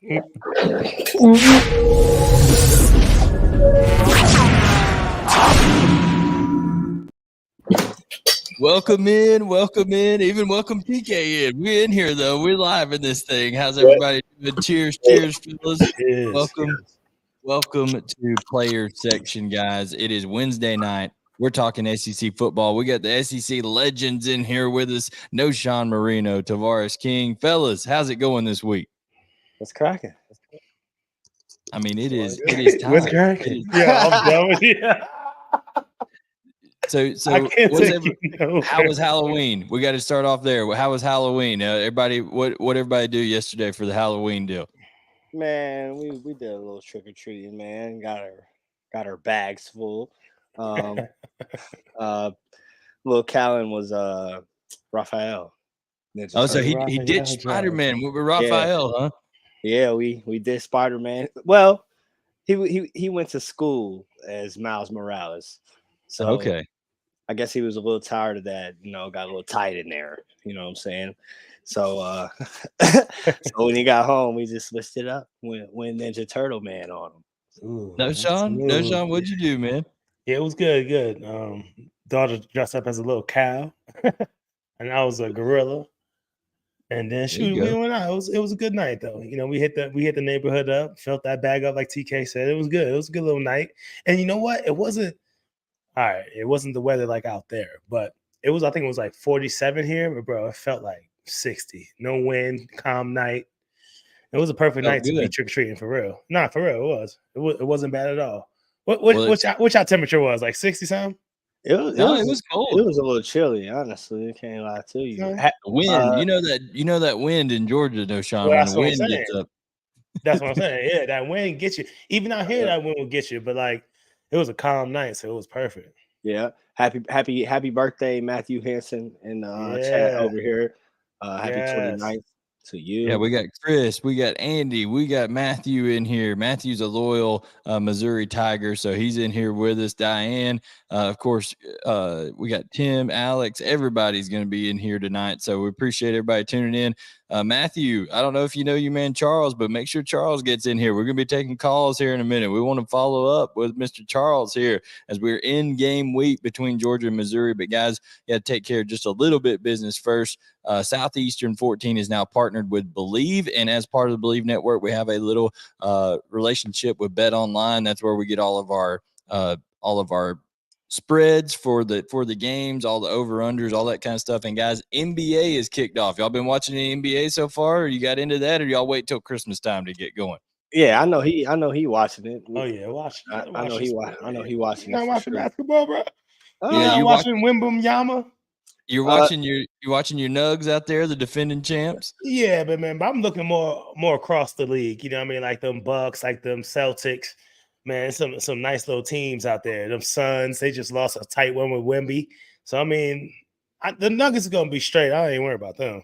Welcome in, even welcome TK in. We're in here though. We're live in this thing. How's everybody doing? Cheers, fellas. Welcome to player section, guys. It is Wednesday night. We're talking SEC football. We got the SEC legends in here with us. Knowshon, Moreno, Tavarres, King. Fellas, how's it going this week? What's cracking? I mean, it is time. What's cracking? Yeah, I'm done with you. So how was Halloween? We got to start off there. How was Halloween? Everybody, what everybody do yesterday for the Halloween deal? Man, we did a little trick or treating. Man, got our bags full. Little Callan was Raphael. Oh, so he did Spider-Man with Raphael, huh? Yeah, we did Spider-Man. Well, he went to school as Miles Morales. So okay. I guess he was a little tired of that, got a little tight in there. You know what I'm saying? So so when he got home, we just switched it up. Went Ninja Turtle Man on him. Knowshon, what'd you do, man? Yeah, it was good. Daughter dressed up as a little cow, and I was a gorilla. And then we went out. It was a good night though. We hit the neighborhood up, filled that bag up like TK said. It was good. It was a good little night. And you know what? It wasn't all right. It wasn't the weather like out there, but I think it was like 47 here. But bro, it felt like 60. No wind, calm night. It was a perfect night to be trick or treating for real. Nah, for real, it was. It wasn't bad at all. What y'all temperature was? Like 60 something? It was cold. It was a little chilly, honestly. I can't lie to you. Wind, you know that wind in Georgia, Knowshon. When the wind gets up. That's what I'm saying. Yeah, that wind gets you. Even out here, that wind will get you. But like, it was a calm night, so it was perfect. Yeah. Happy birthday, Matthew Hansen in chat over here. Happy 29th to you. Yeah, we got Chris, we got Andy, we got Matthew in here. Matthew's a loyal Missouri Tiger, so he's in here with us. Diane, of course, we got Tim, Alex, everybody's going to be in here tonight, so we appreciate everybody tuning in. Matthew, I don't know if you know your man Charles, but make sure Charles gets in here. We're going to be taking calls here in a minute. We want to follow up with Mr. Charles here as we're in game week between Georgia and Missouri. But guys, you got to take care of just a little bit business first. Southeastern 14 is now partnered with Believe, and as part of the Believe Network, we have a little relationship with Bet Online. That's where we get all of our spreads for the games, all the over-unders, all that kind of stuff. And guys, NBA is kicked off. Y'all been watching the NBA so far, or you got into that, or y'all wait till Christmas time to get going? Yeah, I know he watching it. Oh yeah, watching. I know he watching. You're not watching basketball, bro. Yeah, you're watching Wimbunyama. You're watching your Nugs out there, the defending champs. Yeah, but man, I'm looking more across the league. You know what I mean? Like them Bucks, like them Celtics. Man, some nice little teams out there. Them Suns, they just lost a tight one with Wemby. So I mean, the Nuggets are gonna be straight. I ain't worried about them.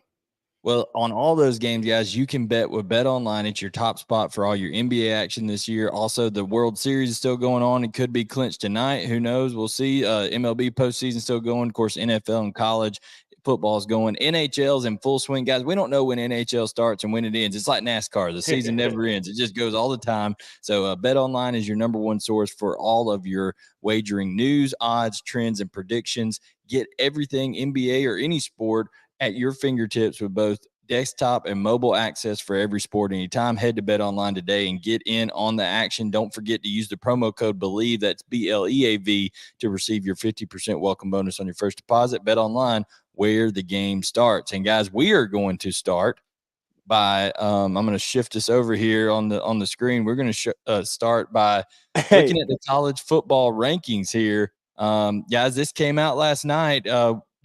Well, on all those games, guys, you can bet with Bet Online. It's your top spot for all your NBA action this year. Also, the World Series is still going on. It could be clinched tonight. Who knows? We'll see. MLB postseason still going. Of course, NFL and college football is going. NHL's in full swing. Guys, we don't know when NHL starts and when it ends. It's like NASCAR. The season never ends. It just goes all the time. So Bet Online is your number one source for all of your wagering news, odds, trends, and predictions. Get everything NBA or any sport at your fingertips with both desktop and mobile access for every sport anytime. Head to Bet Online today and get in on the action. Don't forget to use the promo code BELIEVE, that's BLEAV, to receive your 50% welcome bonus on your first deposit. Bet Online, where the game starts. And guys, we are going to start by I'm going to shift this over here on the screen. We're going to start by looking at the college football rankings here. Guys, this came out last night.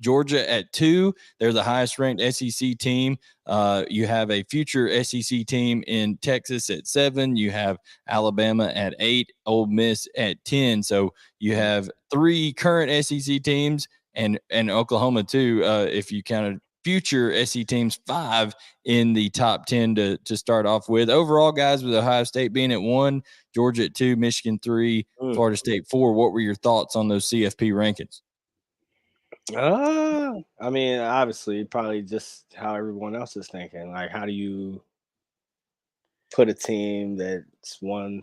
Georgia at 2. They're the highest ranked SEC team. You have a future SEC team in Texas at 7. You have Alabama at 8, Ole Miss at 10. So you have 3 current SEC teams and Oklahoma too, if you counted future SEC teams, 5 in the top 10 to start off with. Overall, guys, with Ohio State being at 1, Georgia at 2, Michigan 3, Florida State 4. What were your thoughts on those CFP rankings? I mean, obviously, probably just how everyone else is thinking. Like, how do you put a team that's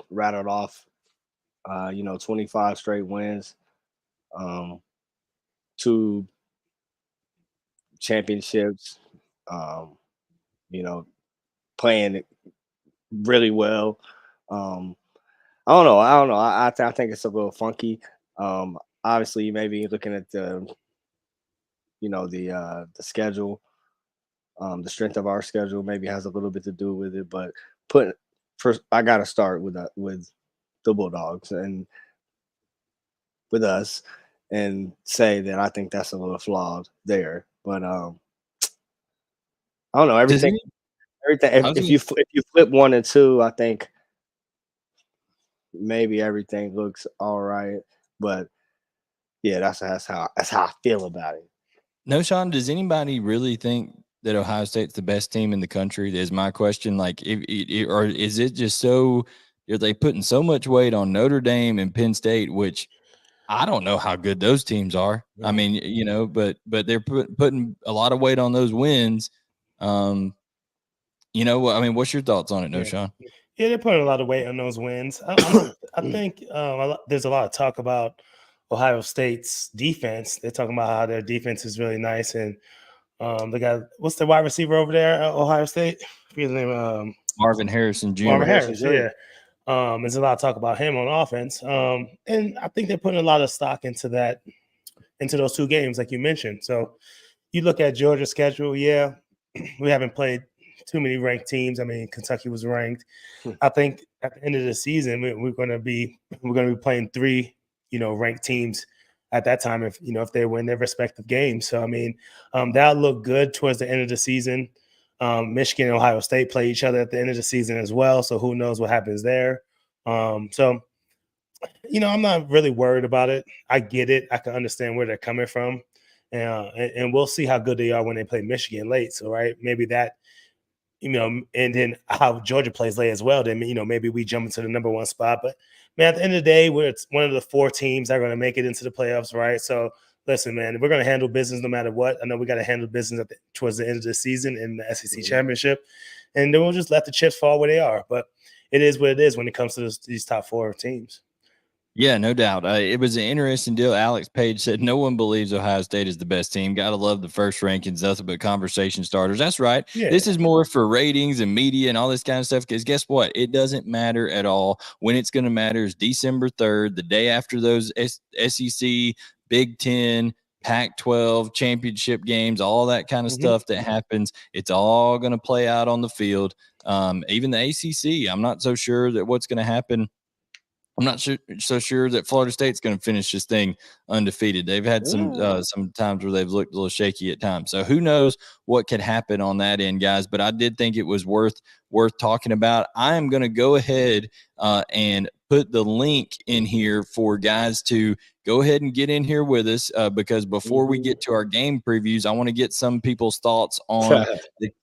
rattled off, 25 straight wins, 2 championships, um, you know, playing really well. Um, I don't know. I think it's a little funky. Obviously, you may be looking at the schedule. The strength of our schedule maybe has a little bit to do with it, but put first, I got to start with the Bulldogs and with us, and say that I think that's a little flawed there. But I don't know Does everything. any, Everything. I was If gonna, you flip 1 and 2, I think maybe everything looks all right. But yeah, that's how I feel about it. Knowshon, does anybody really think that Ohio State's the best team in the country? Is my question. Like, or is it just so are they putting so much weight on Notre Dame and Penn State, which I don't know how good those teams are. I Yeah. mean, but they're putting a lot of weight on those wins. I mean, what's your thoughts on it, Yeah. Knowshon? Yeah, they're putting a lot of weight on those wins. I think there's a lot of talk about Ohio State's defense. They're talking about how their defense is really nice, and they got what's the wide receiver over there at Ohio State? I forget his name. Marvin Harrison Jr. Marvin Harrison Harris. Jr. Yeah. There's a lot of talk about him on offense, and I think they're putting a lot of stock into those 2 games, like you mentioned. So you look at Georgia's schedule. Yeah, we haven't played too many ranked teams. I mean, Kentucky was ranked. I think at the end of the season, we're going to be playing 3, ranked teams at that time if they win their respective games. So I mean, that'll look good towards the end of the season. Michigan and Ohio State play each other at the end of the season as well. So who knows what happens there? So I'm not really worried about it. I get it. I can understand where they're coming from, and we'll see how good they are when they play Michigan late. So right, maybe that and then how Georgia plays late as well, then, maybe we jump into the number 1 spot. But, man, at the end of the day, it's one of the 4 teams that are going to make it into the playoffs, right? So, listen, man, we're going to handle business no matter what. I know we got to handle business towards the end of the season in the SEC championship, and then we'll just let the chips fall where they are. But it is what it is when it comes to these top 4 teams. Yeah, no doubt. It was an interesting deal. Alex Page said no one believes Ohio State is the best team. Got to love the first rankings, nothing but conversation starters. That's right. Yeah. This is more for ratings and media and all this kind of stuff. Because guess what? It doesn't matter at all. When it's going to matter is December 3rd, the day after those SEC, Big Ten, Pac-12 championship games, all that kind of stuff that happens. It's all going to play out on the field. Even the ACC, I'm not so sure that what's going to happen. I'm not so sure that Florida State's going to finish this thing undefeated. They've had some times where they've looked a little shaky at times. So who knows what could happen on that end, guys? But I did think it was worth talking about. I am going to go ahead and put the link in here for guys to go ahead and get in here with us because before we get to our game previews, I want to get some people's thoughts on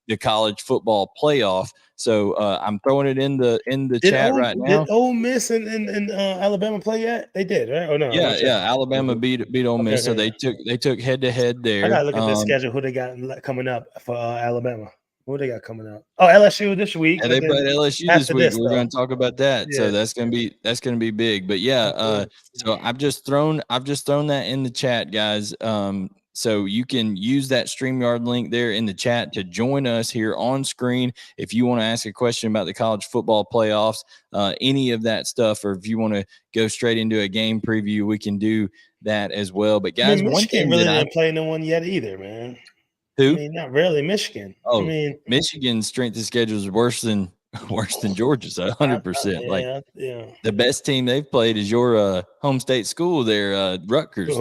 the college football playoff. So I'm throwing it in the chat right now. Did Ole Miss and Alabama play yet? They did, right? Oh no. Yeah. Alabama beat Ole Miss, so they took head to head there. I gotta look at their schedule. Who they got coming up for Alabama? Who they got coming up? Oh, LSU this week. Yeah, they played LSU this week. We're going to talk about that. Yeah. So that's going to be big. But yeah, so I've just thrown that in the chat, guys. So you can use that StreamYard link there in the chat to join us here on screen. If you want to ask a question about the college football playoffs, any of that stuff, or if you want to go straight into a game preview, we can do that as well. But guys, Michigan really didn't play no one yet either, man. Who? I mean, not really. Michigan. Oh, I mean, Michigan's strength of schedule is worse than Georgia's. 100%. Like the best team they've played is your home state school there, Rutgers,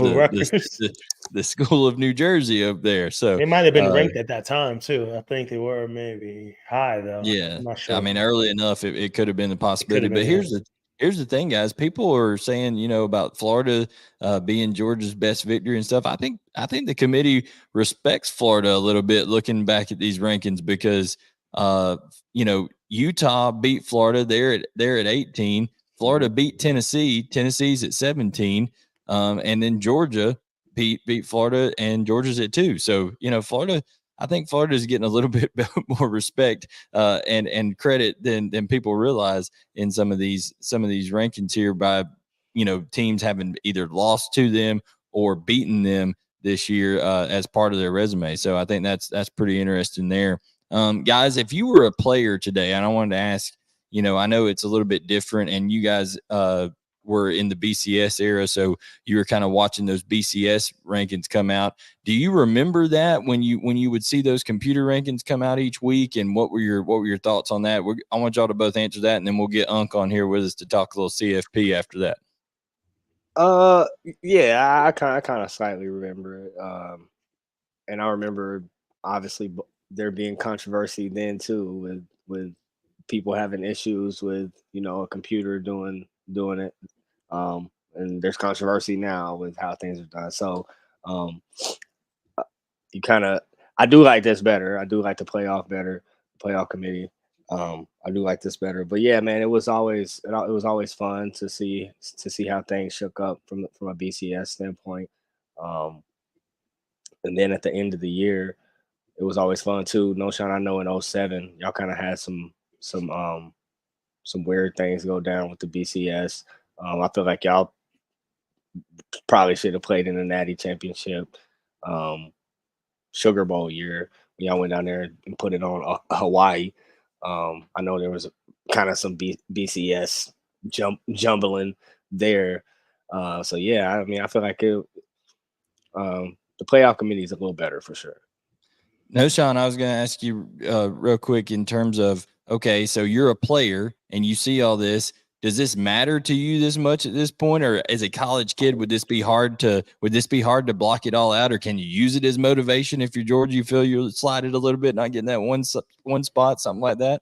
the school of New Jersey up there. So they might have been ranked at that time too. I think they were maybe high though. Yeah, I'm not sure. I mean, early enough, it could have been a possibility. But here's the thing, guys. People are saying, about Florida being Georgia's best victory and stuff. I think the committee respects Florida a little bit looking back at these rankings because, Utah beat Florida. They're at 18. Florida beat Tennessee. Tennessee's at 17. And then Georgia beat Florida, and Georgia's at 2. So, Florida I think Florida is getting a little bit more respect and credit than people realize in some of these rankings here by teams having either lost to them or beaten them this year as part of their resume. So I think that's pretty interesting there. Guys, if you were a player today, and I wanted to ask, I know it's a little bit different, and you guys were in the BCS era, so you were kind of watching those BCS rankings come out. Do you remember that when you would see those computer rankings come out each week, and what were your thoughts on that? I want y'all to both answer that, and then we'll get Unc on here with us to talk a little CFP after that. Yeah, I kind of slightly remember it. And I remember obviously there being controversy then too with people having issues with a computer doing it. And there's controversy now with how things are done. So I do like this better. I do like the playoff committee. I do like this better. But yeah, man, it was always fun to see how things shook up from a BCS standpoint. And then at the end of the year, it was always fun too. Knowshon, I know in 2007, y'all kind of had some weird things go down with the BCS. I feel like y'all probably should have played in the Natty Championship, Sugar Bowl year. Y'all went down there and put it on Hawaii. I know there was kind of some BCS jumbling there. So yeah, I mean, I feel like the playoff committee is a little better for sure. Knowshon, I was going to ask you real quick in terms of, okay, so you're a player and you see all this. Does this matter to you this much at this point, or as a college kid, would this be hard to block it all out, or can you use it as motivation if you're Georgia? You feel you're slided a little bit, not getting that one spot, something like that.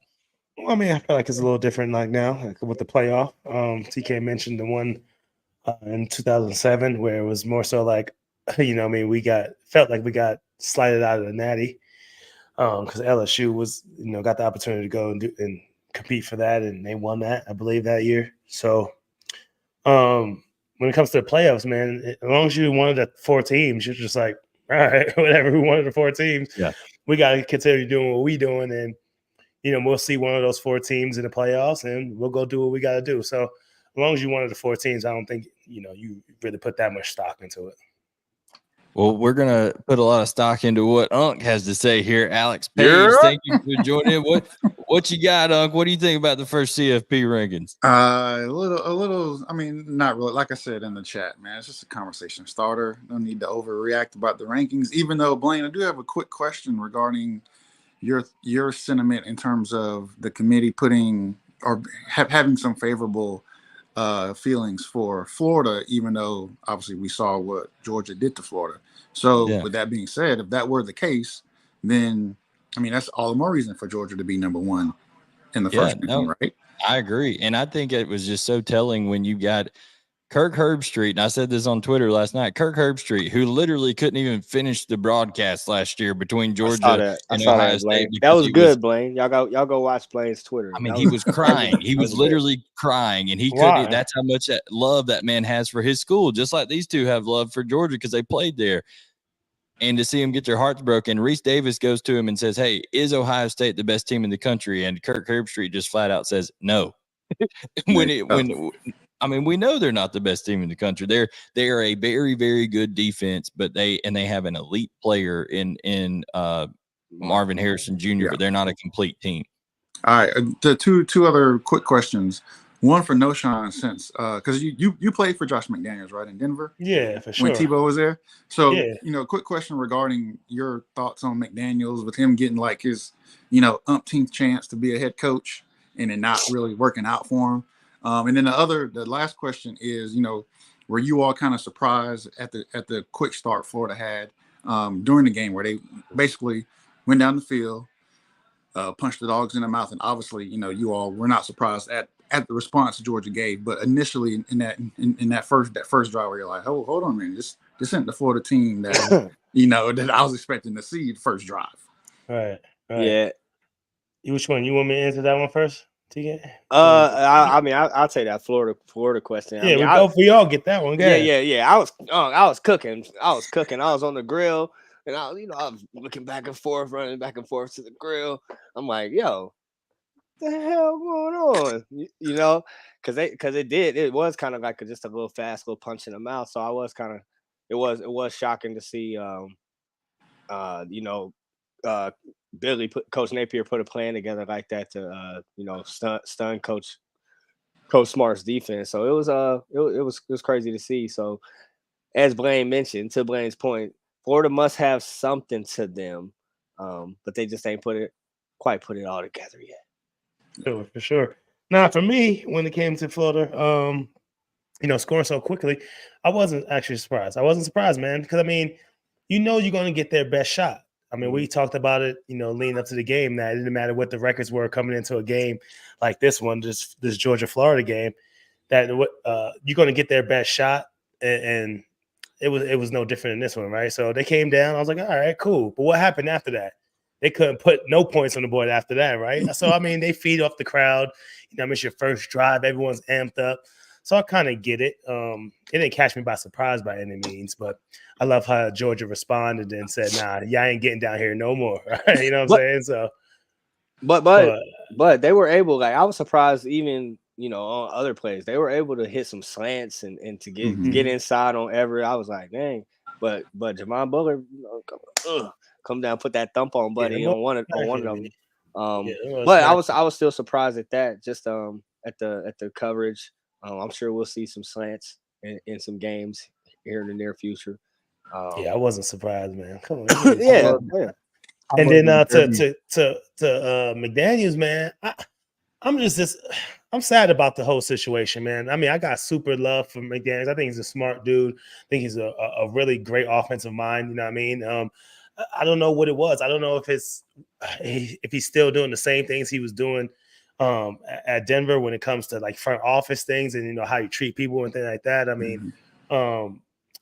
Well, I mean, I feel like it's a little different like now, like with the playoff. TK mentioned the one in 2007 where it was more so like, I mean, felt like we got slided out of the Natty because LSU was, got the opportunity to go and compete for that, and they won that, I believe, that year. So when it comes to the playoffs, man, as long as you're one of the 4 teams, you're just like, all right, whatever, we one of the 4 teams. Yeah, we got to continue doing what we doing, and we'll see one of those 4 teams in the playoffs, and we'll go do what we got to do. So as long as you're one of the 4 teams, I don't think you really put that much stock into it. Well, we're going to put a lot of stock into what Unc has to say here. Alex Page, thank you for joining in. What you got, Unc? What do you think about the first CFP rankings? A little, I mean, not really. Like I said in the chat, man, it's just a conversation starter. No need to overreact about the rankings, even though, Blaine, I do have a quick question regarding your sentiment in terms of the committee putting or having some favorable feelings for Florida, even though obviously we saw what Georgia did to Florida. So with that being said, if that were the case, then I mean that's all the more reason for Georgia to be number 1 in the first ranking, right? I agree, and I think it was just so telling when you got Kirk Herbstreit, and I said this on Twitter last night, Kirk Herbstreit, who literally couldn't even finish the broadcast last year between Georgia and Ohio State. That was good, Blaine. Y'all go watch Blaine's Twitter. I mean, he was crying. He was literally crying, and he couldn't. That's how much love that man has for his school, just like these two have love for Georgia because they played there. And to see him get their hearts broken, Reese Davis goes to him and says, "Hey, is Ohio State the best team in the country?" And Kirk Herbstreit just flat out says, "No." I mean, we know they're not the best team in the country. They are a very, very good defense, but they have an elite player in Marvin Harrison Jr., but they're not a complete team. All right, the two other quick questions. One for Knowshon, since because you played for Josh McDaniels, right, in Denver? Yeah, for sure. When Tebow was there. So quick question regarding your thoughts on McDaniels with him getting like his umpteenth chance to be a head coach and it not really working out for him. And then the last question is, were you all kind of surprised at the quick start Florida had during the game where they basically went down the field, punched the dogs in the mouth, and obviously, you all were not surprised at the response Georgia gave, but initially in that first drive where you're like, oh, hold on a minute, this isn't the Florida team that that I was expecting to see the first drive. Right. Yeah. Which one? You want me to answer that one first? I mean, I'll take that Florida question. Yeah, we all get that one. Yeah. I was cooking. I was on the grill. And I was looking back and forth, running back and forth to the grill. I'm like, yo, what the hell going on? Because it was kind of like just a little fast little punch in the mouth. So I was kind of, it was shocking to see, Billy Coach Napier put a plan together like that to, stun Coach Smart's defense. So it was crazy to see. So as Blaine mentioned, to Blaine's point, Florida must have something to them, but they just ain't quite put it all together yet. For sure. Now, for me, when it came to Florida, scoring so quickly, I wasn't actually surprised. I wasn't surprised, man, because I mean, you're going to get their best shot. I mean, we talked about it, leading up to the game, that it didn't matter what the records were coming into a game like this one, this Georgia-Florida game, that you're going to get their best shot, and it was no different in this one, right? So they came down. I was like, all right, cool. But what happened after that? They couldn't put no points on the board after that, right? So, I mean, they feed off the crowd. It's your first drive. Everyone's amped up. So I kind of get it. It didn't catch me by surprise by any means, but I love how Georgia responded and said, nah, y'all ain't getting down here no more. Right? You know what I'm saying? So, but they were able, like, I was surprised even, on other plays, they were able to hit some slants and to get inside on Everett. I was like, dang, but Jamon Buller, come down, put that thump on Buddy on one of them. But I was still surprised at that, just at the coverage. I'm sure we'll see some slants in some games here in the near future. I wasn't surprised, man. Come on, yeah. And then to McDaniels, man, I'm sad about the whole situation, man. I mean, I got super love for McDaniels. I think he's a smart dude. I think he's a really great offensive mind. You know what I mean? I don't know what it was. I don't know if he's still doing the same things he was doing at Denver when it comes to like front office things and how you treat people and things like that. I mean,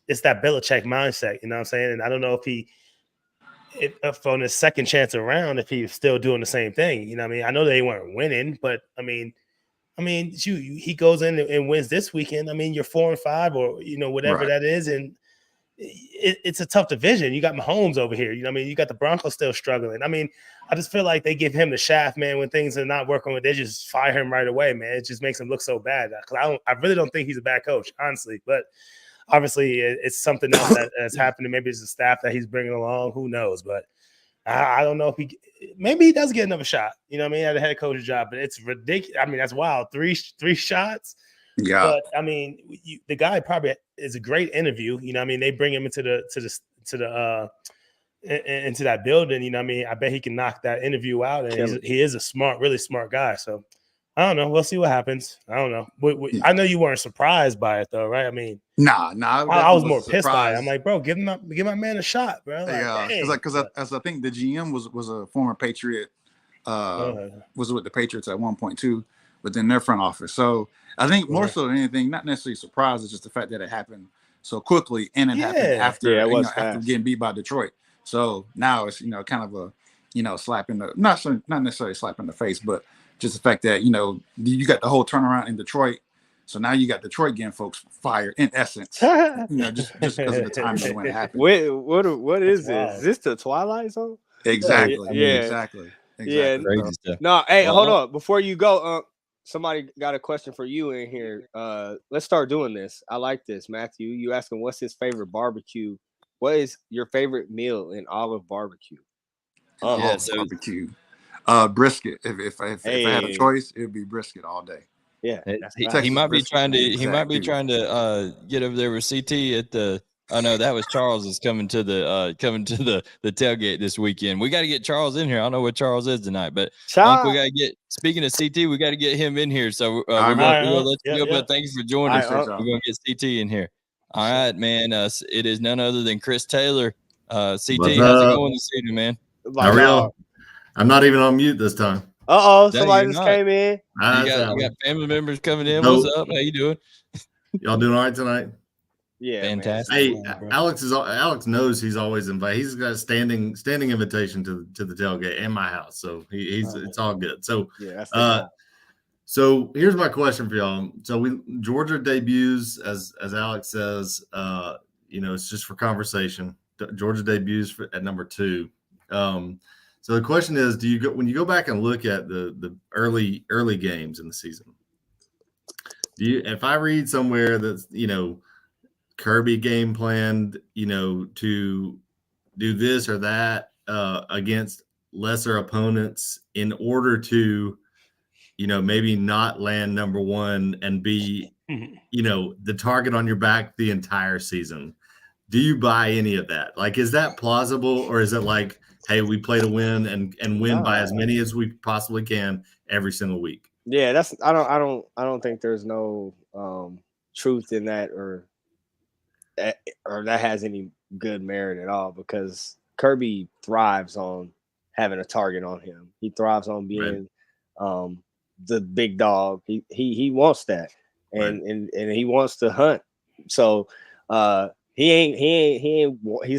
it's that Belichick mindset. You know what I'm saying? And I don't know if on his second chance around, if he's still doing the same thing. You know what I mean? I know they weren't winning, but I mean, he goes in and wins this weekend. I mean, you're 4-5 or whatever that is, and it's a tough division. You got Mahomes over here. You know what I mean? You got the Broncos still struggling. I mean, I just feel like they give him the shaft, man. When things are not working, they just fire him right away, man. It just makes him look so bad. I really don't think he's a bad coach, honestly. But obviously, it's something else that has happened. Maybe it's the staff that he's bringing along. Who knows? But I don't know if maybe he does get another shot. You know what I mean? At a head coach job, but it's ridiculous. I mean, that's wild. Three shots. Yeah. But I mean, the guy probably is a great interview. You know what I mean? They bring him into that building. You know what I mean? I bet he can knock that interview out. And he is a really smart guy. So I don't know. We'll see what happens. I don't know. I know you weren't surprised by it though, right? I mean, nah. I was more pissed by it. I'm like, bro, give my man a shot, bro. Because I think the GM was a former Patriot. Was with the Patriots at one point too, but then their front office. So I think more so than anything, not necessarily surprised, it's just the fact that it happened so quickly and it happened after after getting beat by Detroit. So now it's kind of a slap in the not necessarily slap in the face, but just the fact that you got the whole turnaround in Detroit. So now you got Detroit getting folks fired in essence, just because of the timing when it happened. Wait, what is this? Is this the Twilight Zone? Exactly. Exactly. Yeah. Crazy stuff. No, hey, hold on. Before you go, somebody got a question for you in here. Let's start doing this. I like this, Matthew. You asking what's his favorite barbecue? What is your favorite meal in all of barbecue? Barbecue. Brisket. If I had a choice, it would be brisket all day. Yeah, he might be trying to get over there with CT at the. Oh no, that was Charles is coming to the tailgate this weekend. We got to get Charles in here. I don't know where Charles is tonight, but we got to get. Speaking of CT, we got to get him in here. So we're gonna let you go. But thanks for joining us. We're gonna get CT in here. All right, man. It is none other than Chris Taylor. CT, how's it going this evening, man? Not real. I'm not even on mute this time. Somebody just came in. You got family members coming in. What's up? How you doing? Y'all doing all right tonight? Yeah, fantastic. Hey, Alex knows he's always invited. He's got a standing invitation to the tailgate in my house, so it's all good. So so here's my question for y'all. So Georgia debuts as Alex says. It's just for conversation. Georgia debuts at number 2. So the question is, when you go back and look at the early games in the season, if I read somewhere that's, Kirby game planned, to do this or that against lesser opponents in order to, maybe not land number 1 and be, the target on your back the entire season. Do you buy any of that? Like, is that plausible, or is it like, hey, we play to win and win by as many as we possibly can every single week? Yeah, I don't think there's no truth in that, or that has any good merit at all, because Kirby thrives on having a target on him. He thrives on being the big dog. He wants that, and he wants to hunt. So he's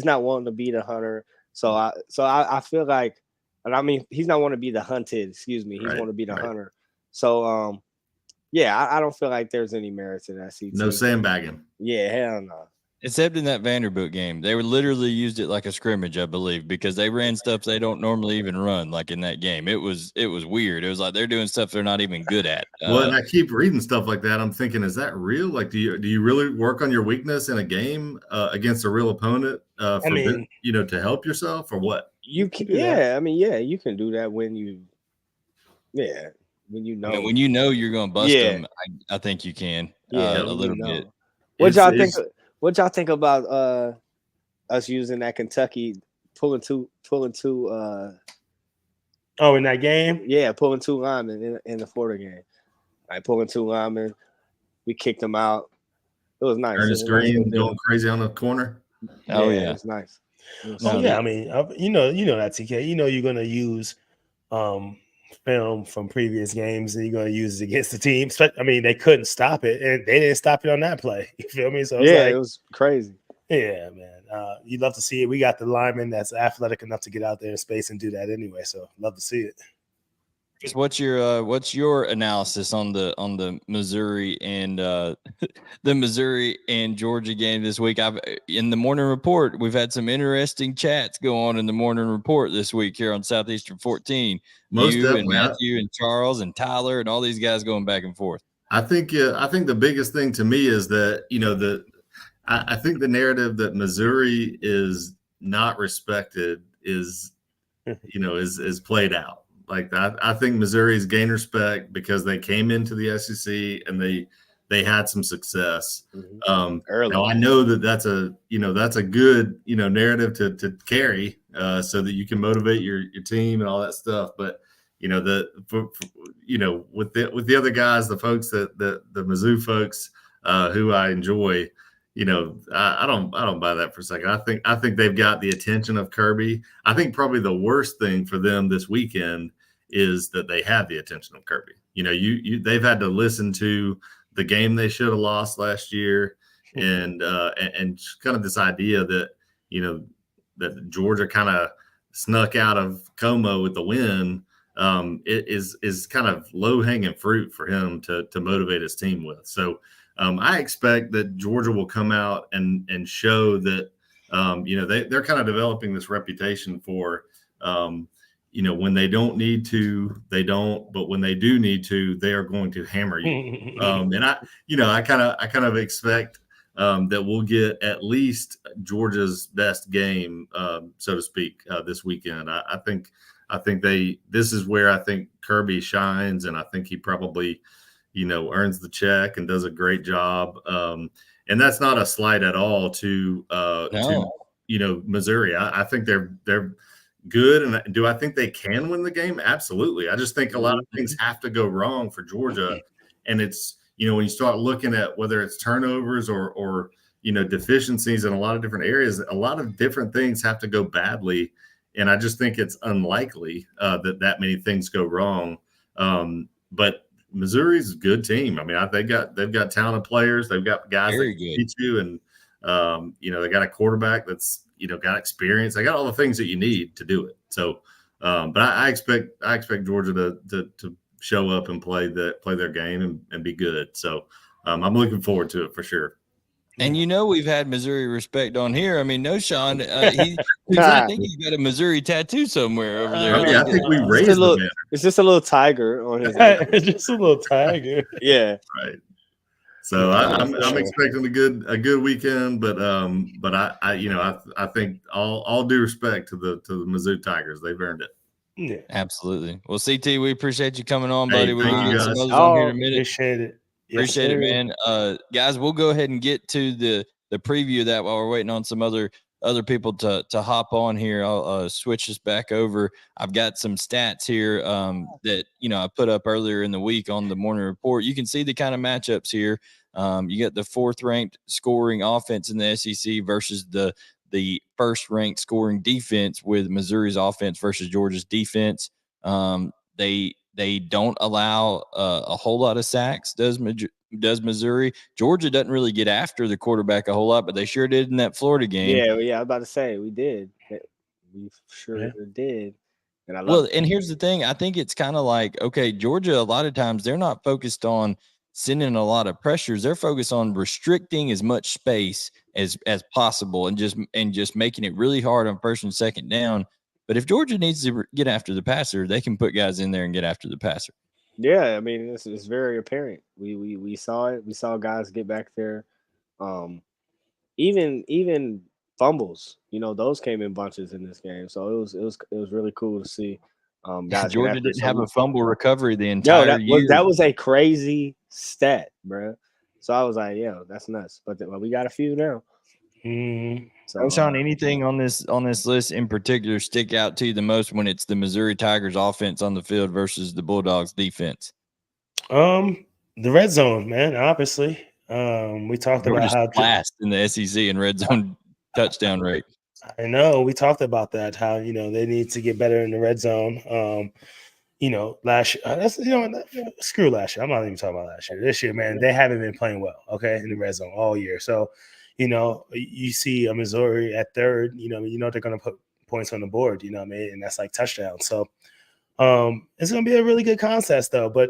not wanting to be the hunter. So I feel like, and I mean, he's not wanting to be the hunted. Excuse me. He's wanting to be the hunter. So I don't feel like there's any merit to that. CT. No sandbagging. Yeah, hell no. Except in that Vanderbilt game, they were literally used it like a scrimmage, I believe, because they ran stuff they don't normally even run. Like in that game, it was weird. It was like they're doing stuff they're not even good at. Well, and I keep reading stuff like that. I'm thinking, is that real? Like, do you really work on your weakness in a game against a real opponent? To help yourself, or what? You can, you can do that when you know. When you know you're going to bust them, I think you can a little bit. What y'all think about us using that Kentucky pulling two in that game? Yeah, pulling 2 linemen in the Florida game. Like, pulling 2 linemen. We kicked them out. It was nice. Ernest Green going crazy on the corner. Oh yeah, it's nice. I mean, you know that, TK. You're gonna use film from previous games, and you're going to use it against the team. I mean, they couldn't stop it, and they didn't stop it on that play. You feel me? So it was crazy. Yeah, man. You'd love to see it. We got the lineman that's athletic enough to get out there in space and do that anyway. So love to see it. What's your analysis on the Missouri and the Missouri and Georgia game this week? In the morning report, we've had some interesting chats go on in the morning report this week here on Southeastern 14. You and Matthew and Charles and Tyler and all these guys going back and forth. I think the biggest thing to me is that I think the narrative that Missouri is not respected is played out. Like, I think Missouri's gained respect because they came into the SEC and they had some success early. Now, I know that's a good narrative to carry so that you can motivate your team and all that stuff. But with the other guys, the folks the Mizzou folks who I enjoy, I don't buy that for a second. I think they've got the attention of Kirby. I think probably the worst thing for them this weekend is that they have the attention of Kirby. They've had to listen to the game they should have lost last year, and kind of this idea that that Georgia kind of snuck out of Como with the win. It is kind of low hanging fruit for him to motivate his team with. So I expect that Georgia will come out and show that they're kind of developing this reputation for. When they don't need to, they don't. But when they do need to, they are going to hammer you. And I kind of expect that we'll get at least Georgia's best game, so to speak, this weekend. I think this is where I think Kirby shines, and I think he probably, earns the check and does a great job. And that's not a slight at all to Missouri. I think they're good. And do I think they can win the game? Absolutely. I just think a lot of things have to go wrong for Georgia. And it's, when you start looking at whether it's turnovers or deficiencies in a lot of different areas, a lot of different things have to go badly. And I just think it's unlikely that many things go wrong. But Missouri's a good team. I mean, they've got talented players. They've got guys that can beat you, and they got a quarterback that's got experience. They got all the things that you need to do it. So, but I expect Georgia to show up and play their game and be good. So I'm looking forward to it for sure. And we've had Missouri respect on here. I mean, Knowshon, I think he's got a Missouri tattoo somewhere over there. I think we raised the banner. It's just a little tiger on his It's just a little tiger. Yeah. Right. So I'm expecting a good weekend, but I think all due respect to the Mizzou Tigers, they've earned it. Yeah, absolutely. Well, CT, we appreciate you coming on, buddy. We'll get some others on here in a minute. Appreciate it. Appreciate it, man. Guys, we'll go ahead and get to the preview of that while we're waiting on some other people to hop on here. I'll switch this back over. I've got some stats here that I put up earlier in the week on the morning report. You can see the kind of matchups here. You get the 4th ranked scoring offense in the SEC versus the 1st ranked scoring defense with Missouri's offense versus Georgia's defense. They don't allow a whole lot of sacks. Does Missouri? Georgia doesn't really get after the quarterback a whole lot, but they sure did in that Florida game. Yeah. I was about to say we did. We sure did. And and here's the thing. I think it's kind of like, okay, Georgia, a lot of times they're not focused on sending a lot of pressures. They're focused on restricting as much space as possible and just making it really hard on 1st and 2nd down. But if Georgia needs to get after the passer, they can put guys in there and get after the passer. Yeah, I mean, it's very apparent. We saw it. We saw guys get back there. Even fumbles, those came in bunches in this game. So it was really cool to see. Guys Georgia didn't have a fumble recovery the entire year. That was a crazy stat, bro. So I was like, that's nuts. But we got a few now. So, Sean, anything on this list in particular stick out to you the most when it's the Missouri Tigers offense on the field versus the Bulldogs defense? The red zone, man. Obviously, we talked about how last in the SEC in red zone touchdown rate. I know we talked about that. How they need to get better in the red zone. Last year, screw last year. I'm not even talking about last year. This year, man, they haven't been playing well. Okay, in the red zone all year. So. You see a Missouri at 3rd, they're going to put points on the board, and that's like touchdowns. So it's going to be a really good contest, though. But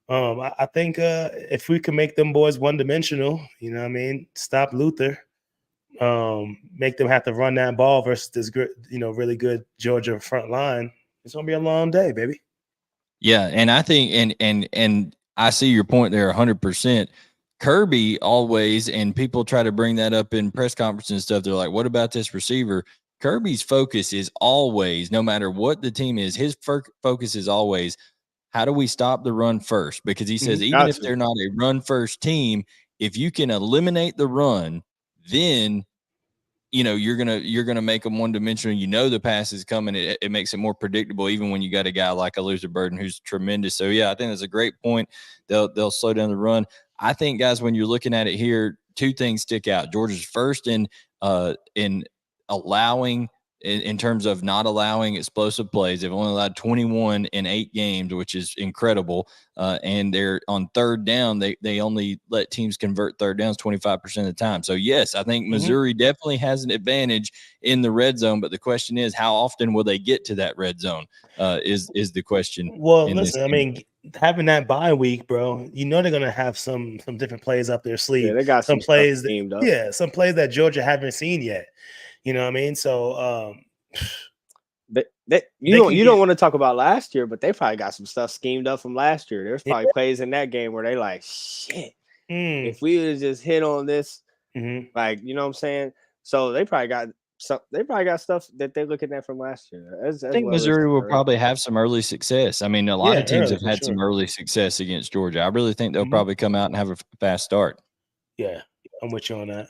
I think if we can make them boys one-dimensional, stop Luther, make them have to run that ball versus this, really good Georgia front line, it's going to be a long day, baby. Yeah, and I think and I see your point there 100%. Kirby always, and people try to bring that up in press conferences and stuff. They're like, what about this receiver? Kirby's focus is always, no matter what the team is, his focus is always, how do we stop the run first? Because he says, even if they're not a run first team, if you can eliminate the run, then you're gonna make them one-dimensional. The pass is coming. It makes it more predictable, even when you got a guy like a Luther Burden who's tremendous. So yeah, I think that's a great point. They'll slow down the run. I think, guys, when you're looking at it here, 2 things stick out. Georgia's first in allowing, in terms of not allowing explosive plays. They've only allowed 21 in 8 games, which is incredible. And they're on 3rd down. They only let teams convert 3rd downs 25% of the time. So yes, I think Missouri definitely has an advantage in the red zone. But the question is, how often will they get to that red zone? Is the question. Well, listen, I mean, having that bye week, bro, they're gonna have some different plays up their sleeve. Yeah, they got some plays some plays that Georgia haven't seen yet. You know what I mean? So you don't want to talk about last year, but they probably got some stuff schemed up from last year. There's probably plays in that game where they like, shit, if we would have just hit on this, like, you know what I'm saying? So they probably got stuff that they're looking at from last year. I think Missouri will probably have some early success. I mean, a lot of teams have had some early success against Georgia. I really think they'll probably come out and have a fast start. Yeah, I'm with you on that.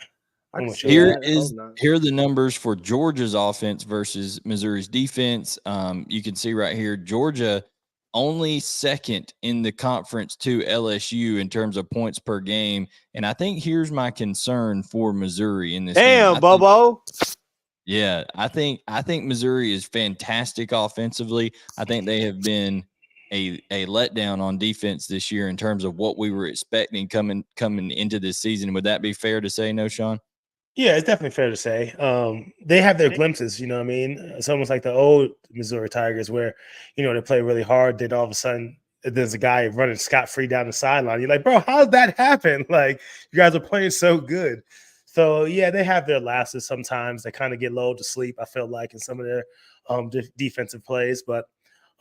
Here are the numbers for Georgia's offense versus Missouri's defense. You can see right here, Georgia only 2nd in the conference to LSU in terms of points per game. And I think here's my concern for Missouri in this game. Bobo. Yeah, I think Missouri is fantastic offensively. I think they have been a letdown on defense this year in terms of what we were expecting coming into this season. Would that be fair to say, Knowshon? Yeah, it's definitely fair to say. They have their glimpses, you know what I mean? It's almost like the old Missouri Tigers where, they play really hard. Then all of a sudden, there's a guy running scot-free down the sideline. You're like, bro, how did that happen? Like, you guys are playing so good. So, yeah, they have their lapses sometimes. They kind of get lulled to sleep, I feel like, in some of their defensive plays. But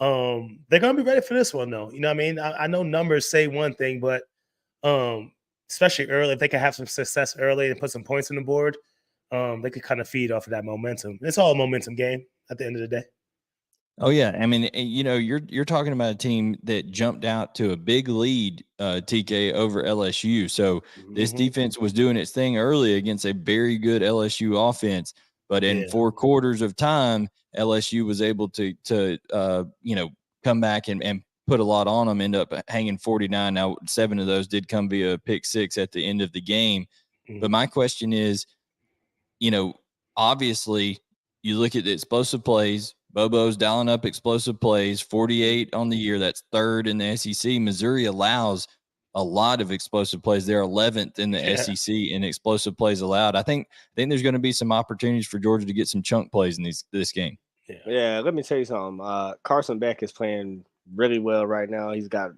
they're going to be ready for this one, though. You know what I mean? I know numbers say one thing, but especially early, if they can have some success early and put some points on the board, they could kind of feed off of that momentum. It's all a momentum game at the end of the day. Oh yeah, I mean, you know, you're talking about a team that jumped out to a big lead, TK, over LSU. So this defense was doing its thing early against a very good LSU offense, but in 4 quarters of time, LSU was able to you know, come back and put a lot on them. End up hanging 49. Now 7 of those did come via pick 6 at the end of the game. But my question is, you know, obviously you look at the explosive plays. Bobo's dialing up explosive plays, 48 on the year. That's 3rd in the SEC. Missouri allows a lot of explosive plays. They're 11th in the SEC in explosive plays allowed. I think there's going to be some opportunities for Georgia to get some chunk plays in this game. Yeah, let me tell you something. Carson Beck is playing really well right now. He's got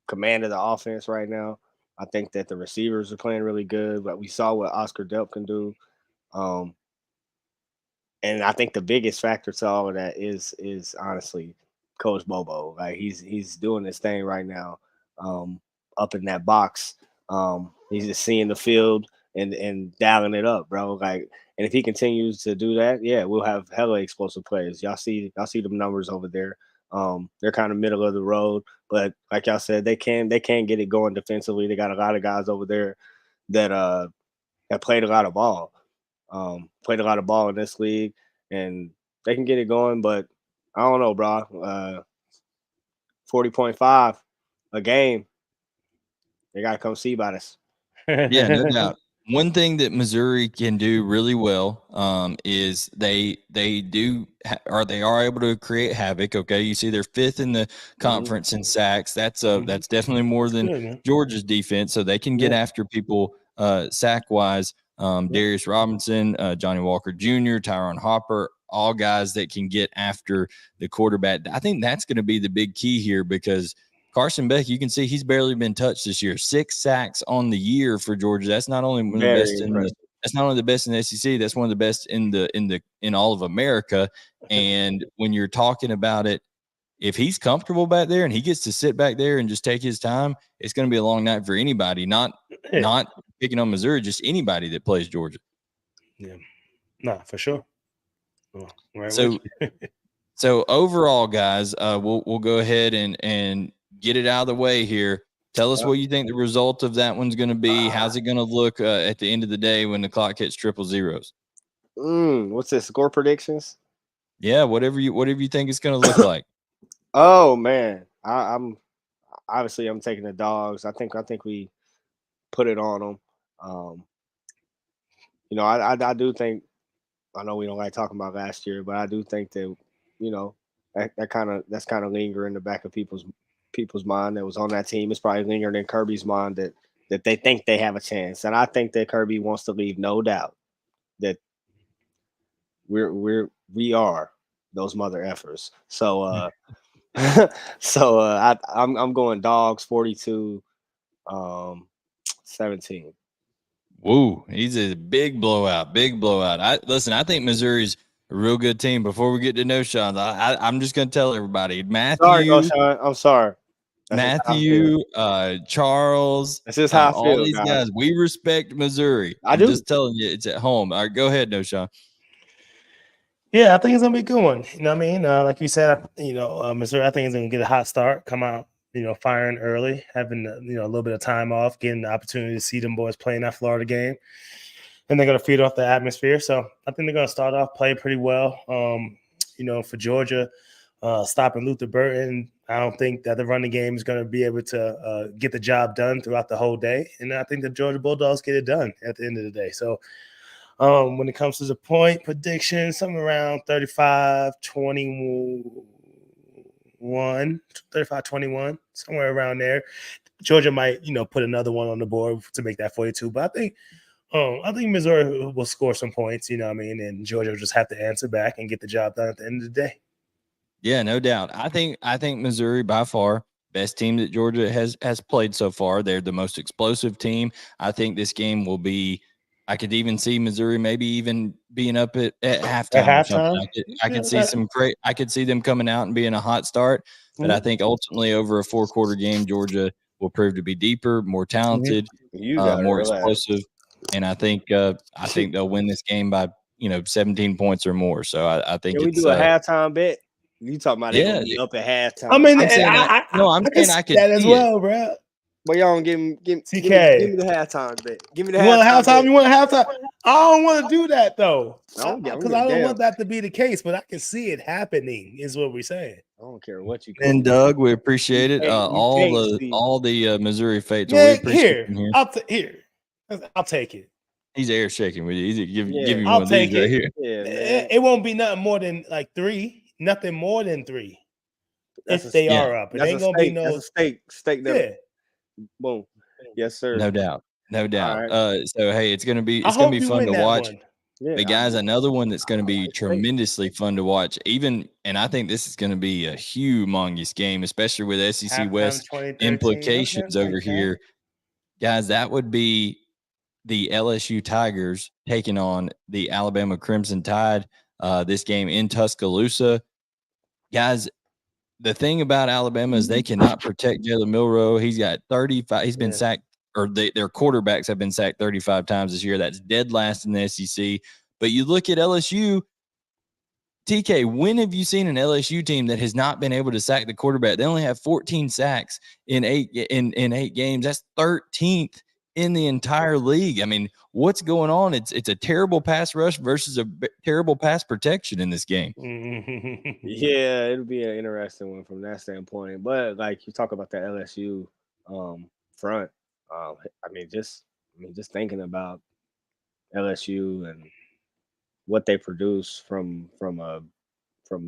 command of the offense right now. I think that the receivers are playing really good. But we saw what Oscar Delp can do. And I think the biggest factor to all of that is honestly Coach Bobo. Like he's doing this thing right now, up in that box. He's just seeing the field and dialing it up, bro. Like, and if he continues to do that, yeah, we'll have hella explosive plays. Y'all see them numbers over there. They're kind of middle of the road, but like y'all said, they can get it going defensively. They got a lot of guys over there that have played a lot of ball. Played a lot of ball in this league, and they can get it going. But I don't know, bro. 40.5 a game. They got to come see about us. Yeah, no doubt. One thing that Missouri can do really well is they are able to create havoc. Okay, you see they're 5th in the conference in sacks. That's definitely more than Georgia's defense. So they can get after people sack wise. Darius Robinson, Johnny Walker Jr., Tyron Hopper, all guys that can get after the quarterback. I think that's going to be the big key here because Carson Beck, you can see he's barely been touched this year. 6 sacks on the year for Georgia. That's not only one of the best that's not only the best in the SEC. That's one of the best in all of America. And when you're talking about it, if he's comfortable back there and he gets to sit back there and just take his time, it's going to be a long night for anybody. Not picking on Missouri, just anybody that plays Georgia. Yeah, no, for sure. So overall, guys, we'll go ahead and get it out of the way here. Tell us what you think the result of that one's going to be. How's it going to look at the end of the day when the clock hits triple zeros? What's this? Score predictions? Yeah, whatever you think it's going to look like. Oh man, I'm taking the Dogs. I think we put it on them. You know, I do think. I know we don't like talking about last year, but I do think that, you know, that's kind of lingering in the back of people's mind that was on that team. It's probably lingering in Kirby's mind that they think they have a chance, and I think that Kirby wants to leave no doubt that we are those mother effers. So I'm going Dogs 42, 17. Woo, he's a big blowout. I think Missouri's a real good team. Before we get to Knowshon, I'm just going to tell everybody, Matthew. Sorry, Knowshon, I'm sorry. Matthew, Charles, this is how I feel, all these guys. We respect Missouri. I'm just telling you, it's at home. All right, go ahead, Knowshon. Yeah, I think it's gonna be a good one. You know what I mean? Like you said, Missouri, I think is gonna get a hot start, come out, firing early, having a little bit of time off, getting the opportunity to see them boys playing that Florida game, and they're gonna feed off the atmosphere. So I think they're gonna start off play pretty well. For Georgia, stopping Luther Burton, I don't think that the running game is gonna be able to get the job done throughout the whole day, and I think the Georgia Bulldogs get it done at the end of the day. So. When it comes to the point prediction, somewhere around 35-21, somewhere around there. Georgia might, put another one on the board to make that 42. But I think Missouri will score some points, and Georgia will just have to answer back and get the job done at the end of the day. Yeah, no doubt. I think Missouri by far best team that Georgia has played so far. They're the most explosive team. I think this game will be. I could even see Missouri maybe even being up at halftime or something. I could see I could see them coming out and being a hot start. But I think ultimately over a 4-quarter game, Georgia will prove to be deeper, more talented, more explosive, and I think they'll win this game by 17 points or more. So I think Can we do a halftime bet? You talking about they gonna be up at halftime? I mean, I'm saying I could that as see well, bro. But y'all don't give me TK. Give me the halftime bet. Give me the halftime. Bet. You want halftime? I don't want to do that though, because I don't want that to be the case. But I can see it happening. Is what we're saying. I don't care what you. And Doug, we appreciate it. All the Missouri fates. Yeah, we appreciate here. I'll take it. He's air shaking with you. Give you I'll one of take these right here. Yeah, it won't be nothing more than like 3. Nothing more than 3. If they are up, it ain't gonna be no steak. Yeah. Boom. Yes, sir. No doubt. Right. So hey, it's gonna be fun to watch. Yeah, but guys, another one that's going to be tremendously fun to watch. And I think this is going to be a humongous game, especially with SEC West implications over here. Guys, that would be the LSU Tigers taking on the Alabama Crimson Tide. This game in Tuscaloosa. Guys, the thing about Alabama is they cannot protect Jalen Milroe. He's got 35. He's been sacked, or their quarterbacks have been sacked 35 times this year. That's dead last in the SEC. But you look at LSU, TK, when have you seen an LSU team that has not been able to sack the quarterback? They only have 14 sacks in 8 games. That's 13th in the entire league. I mean, what's going on? It's a terrible pass rush versus a terrible pass protection in this game. Yeah, it'll be an interesting one from that standpoint. But like you talk about the LSU front, just thinking about LSU and what they produce from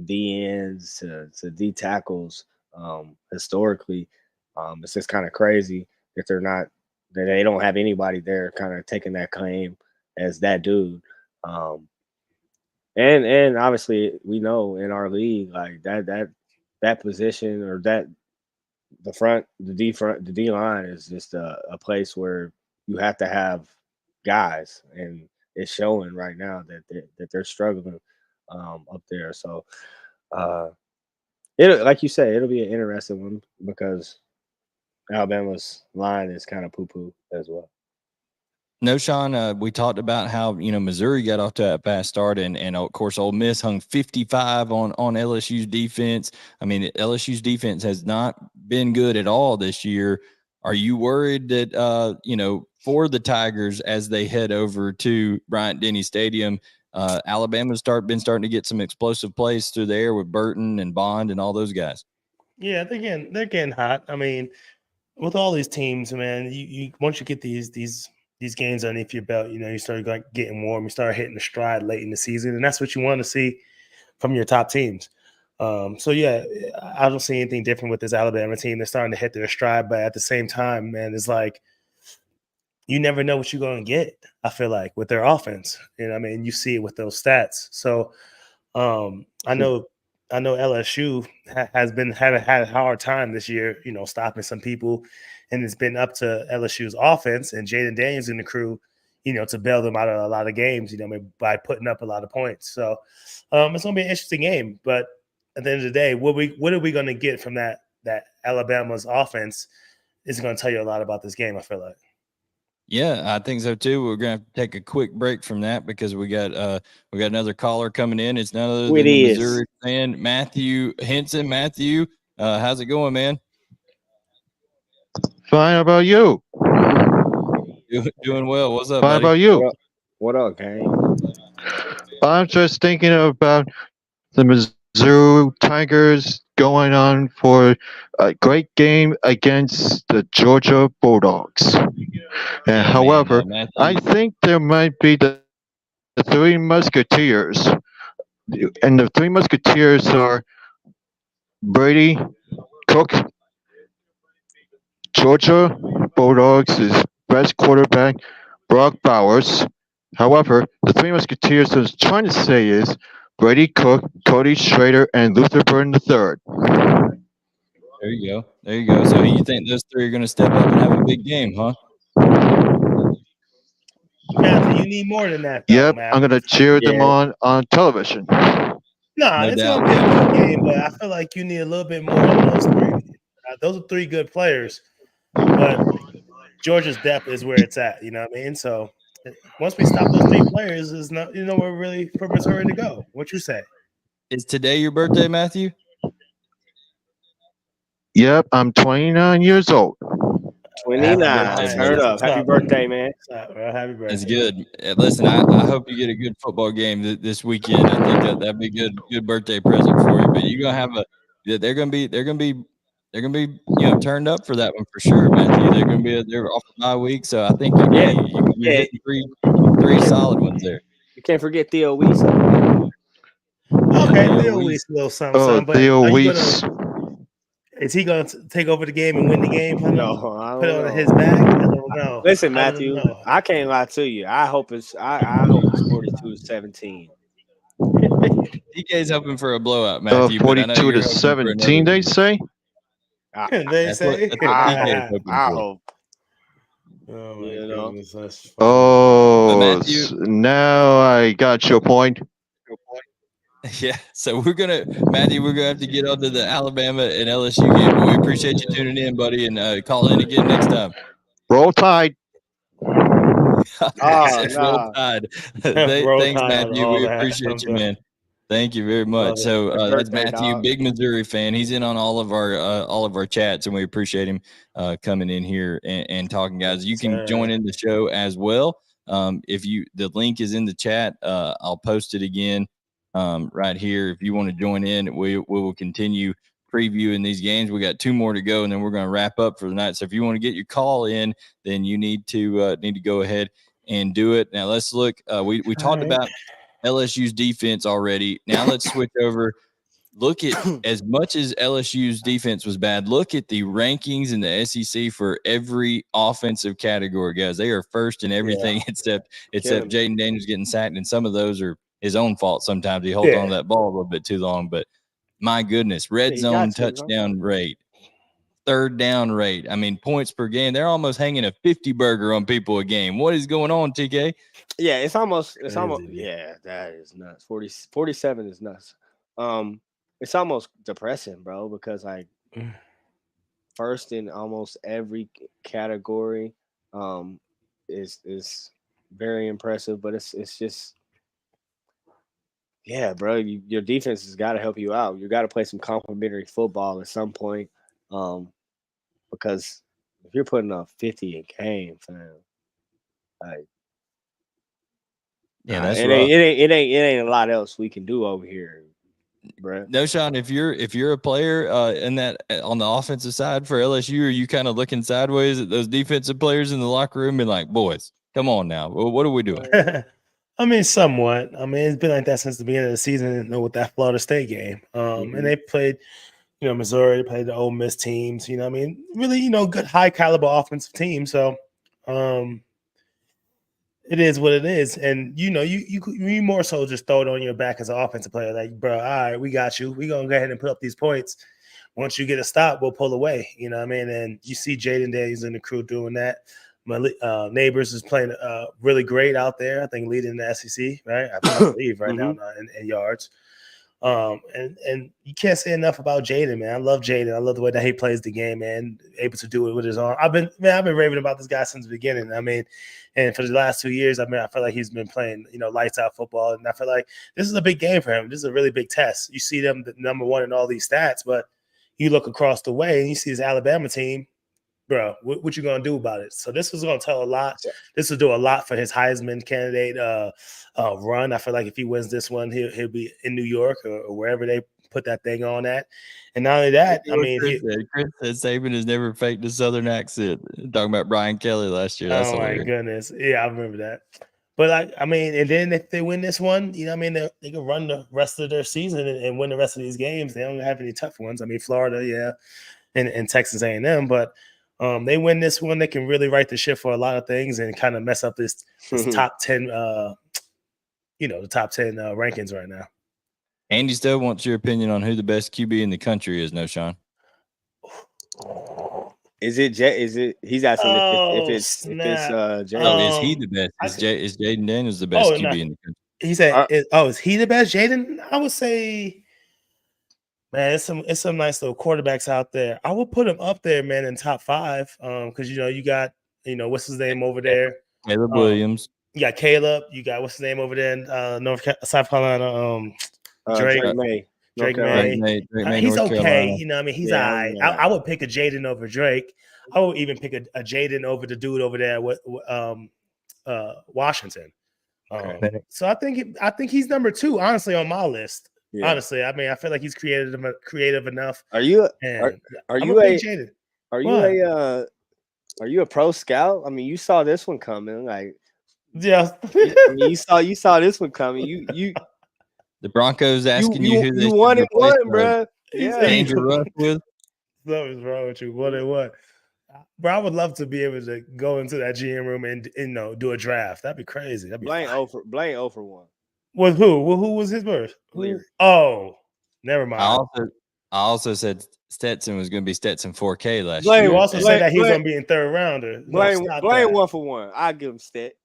D ends to D tackles historically, it's just kind of crazy that they don't have anybody there kind of taking that claim as that dude. And obviously we know in our league like that position or that the D line is just a place where you have to have guys, and it's showing right now that they're struggling up there. So like you say, it'll be an interesting one because Alabama's line is kind of poo-poo as well. Knowshon, we talked about how Missouri got off to a fast start, and of course Ole Miss hung 55 on LSU's defense. I mean, LSU's defense has not been good at all this year. Are you worried that for the Tigers as they head over to Bryant-Denny Stadium, Alabama's been starting to get some explosive plays through the air with Burton and Bond and all those guys? Yeah, they're getting hot. I mean, with all these teams, man, you once you get these games underneath your belt, you start like getting warm, you start hitting the stride late in the season, and that's what you want to see from your top teams. So yeah, I don't see anything different with this Alabama team. They're starting to hit their stride, but at the same time, man, it's like you never know what you're going to get. I feel like with their offense, you see it with those stats. So I know LSU has had a hard time this year, stopping some people, and it's been up to LSU's offense and Jaden Daniels and the crew, to bail them out of a lot of games, by putting up a lot of points. So it's going to be an interesting game, but at the end of the day, what are we going to get from that Alabama's offense is going to tell you a lot about this game, I feel like. Yeah, I think so too. We're gonna have to take a quick break from that because we got another caller coming in. It's none other than the Missouri fan, Matthew Henson. Matthew, how's it going, man? Fine. How about you? Doing well. What's up? Fine. Buddy? About you? What up, gang? I'm just thinking about the Missouri Tigers going on for a great game against the Georgia Bulldogs. However, I think there might be the Three Musketeers. And the Three Musketeers are Brady, Cook, Georgia Bulldogs' best quarterback, Brock Bowers. However, the Three Musketeers I was trying to say is Brady Cook, Cody Schrader, and Luther Burden III. There you go. There you go. So you think those three are going to step up and have a big game, huh? Matthew, you need more than that, though. Yep, Matthew. I'm gonna cheer them on television. No, it's doubt. gonna be a good game, but I feel like you need a little bit more than those three. Those are three good players, but Georgia's depth is where it's at. You know what I mean? So once we stop those three players, is not we're really for Missouri to go. What you say? Is today your birthday, Matthew? Yep, I'm 29 years old. 29. birthday, Turn buddy. up. Happy birthday, man. Happy birthday. That's good. Listen, I hope you get a good football game this weekend. I think that'd be a good birthday present for you. But you're gonna have they're gonna be turned up for that one for sure, Matthew. They're off a bye week, so I think you're hitting three solid ones there. You can't forget Theo Weiss. Okay, Theo Weiss, a little something. Theo Weiss. Is he going to take over the game and win the game? No, I don't put it know. on his back. I don't know. Listen, Matthew, I can't lie to you. I hope it's 42-17. TK's hoping for a blowout, Matthew. 42-17, they say. They say. I hope. Oh my goodness, that's funny. Oh, now I got your point. Yeah, so Matthew, we're gonna have to get onto the Alabama and LSU game. But we appreciate you tuning in, buddy, and call in again next time. Roll Tide. Roll Tide. Thanks, Matthew. We appreciate you, man. Thank you very much. So that's Matthew, big Missouri fan. He's in on all of our chats, and we appreciate him coming in here and talking, guys. You can join in the show as well. The link is in the chat. I'll post it again. Right here. If you want to join in, we will continue previewing these games. We got 2 more to go, and then we're going to wrap up for the night. So if you want to get your call in, then you need to go ahead and do it. Now let's look. We talked about LSU's defense already. Now let's switch over. Look at as much as LSU's defense was bad. Look at the rankings in the SEC for every offensive category, guys. They are first in everything except Jaden Daniels getting sacked, and some of those are his own fault. Sometimes he holds on to that ball a little bit too long, but my goodness, red zone touchdown rate, third down rate. I mean, points per game. They're almost hanging a 50 burger on people a game. What is going on, TK? Yeah, it's almost that is nuts. 47 is nuts. It's almost depressing, bro, because like first in almost every category is very impressive, but it's just yeah, bro, your defense has got to help you out. You got to play some complimentary football at some point, because if you're putting up 50 a game, fam, like that's it ain't a lot else we can do over here, bro. Knowshon, if you're a player in that on the offensive side for LSU, are you kind of looking sideways at those defensive players in the locker room and like, boys, come on now, what are we doing? I mean, somewhat. I mean, it's been like that since the beginning of the season, with that Florida State game. And they played, Missouri, they played the Ole Miss teams, I mean, really, good high caliber offensive team. So it is what it is. And you more so just throw it on your back as an offensive player, like, bro, all right, we got you. We're gonna go ahead and put up these points. Once you get a stop, we'll pull away. You know what I mean? And you see Jaden Daniels and the crew doing that. My neighbors is playing really great out there. I think leading the SEC, right? I believe right now in yards. And you can't say enough about Jaden, man. I love Jaden. I love the way that he plays the game, man. Able to do it with his arm. I've been raving about this guy since the beginning. I mean, and for the last 2 years, I feel like he's been playing, lights out football, and I feel like this is a big game for him. This is a really big test. You see them the number one in all these stats, but you look across the way and you see his Alabama team. Bro, what you gonna do about it? So this was gonna tell a lot. This will do a lot for his Heisman candidate run. I feel like if he wins this one, he'll be in New York or wherever they put that thing on at. And not only that, I mean, Chris said Saban has never faked a Southern accent. Talking about Brian Kelly last year. That's hilarious. My goodness, yeah, I remember that. But and then if they win this one, they can run the rest of their season and win the rest of these games. They don't have any tough ones. I mean, Florida, yeah, and Texas A&M, but. They win this one, they can really right the ship for a lot of things and kind of mess up this top 10, the top 10 rankings right now. Andy still wants your opinion on who the best QB in the country is, Knowshon. Is it Jay? Is it? He's asking if it's Jay. Is he the best? Is Jaden Daniels the best QB in the country? He said, "Is he the best?" Jaden, I would say, man, it's some nice little quarterbacks out there. I would put him up there, man, in top 5. Because you got what's his name over there, Caleb Williams. You got Caleb. You got what's his name over there in South Carolina. Drake May. Drake May. He's North okay. Carolina. I mean, he's all right. I would pick a Jaden over Drake. I would even pick a Jaden over the dude over there with Washington. So I think he's number 2, honestly, on my list. Yeah. Honestly, I mean, I feel like he's creative enough. Are you a pro scout? I mean, you saw this one coming, like. Yeah, I mean, you saw this one coming. You the Broncos asking you who you wanted one, bro. Yeah, Andrew Rush with. What is wrong with you? 1-1. Bro, I would love to be able to go into that GM room and do a draft. That'd be crazy. That'd be Blaine 0 for 1. With who? Well, who was his first? Oh, never mind. I also said Stetson was going to be Stetson 4K last year. You also said that he was going to be in 3rd rounder. Blaine 1 for 1. I give him Stet.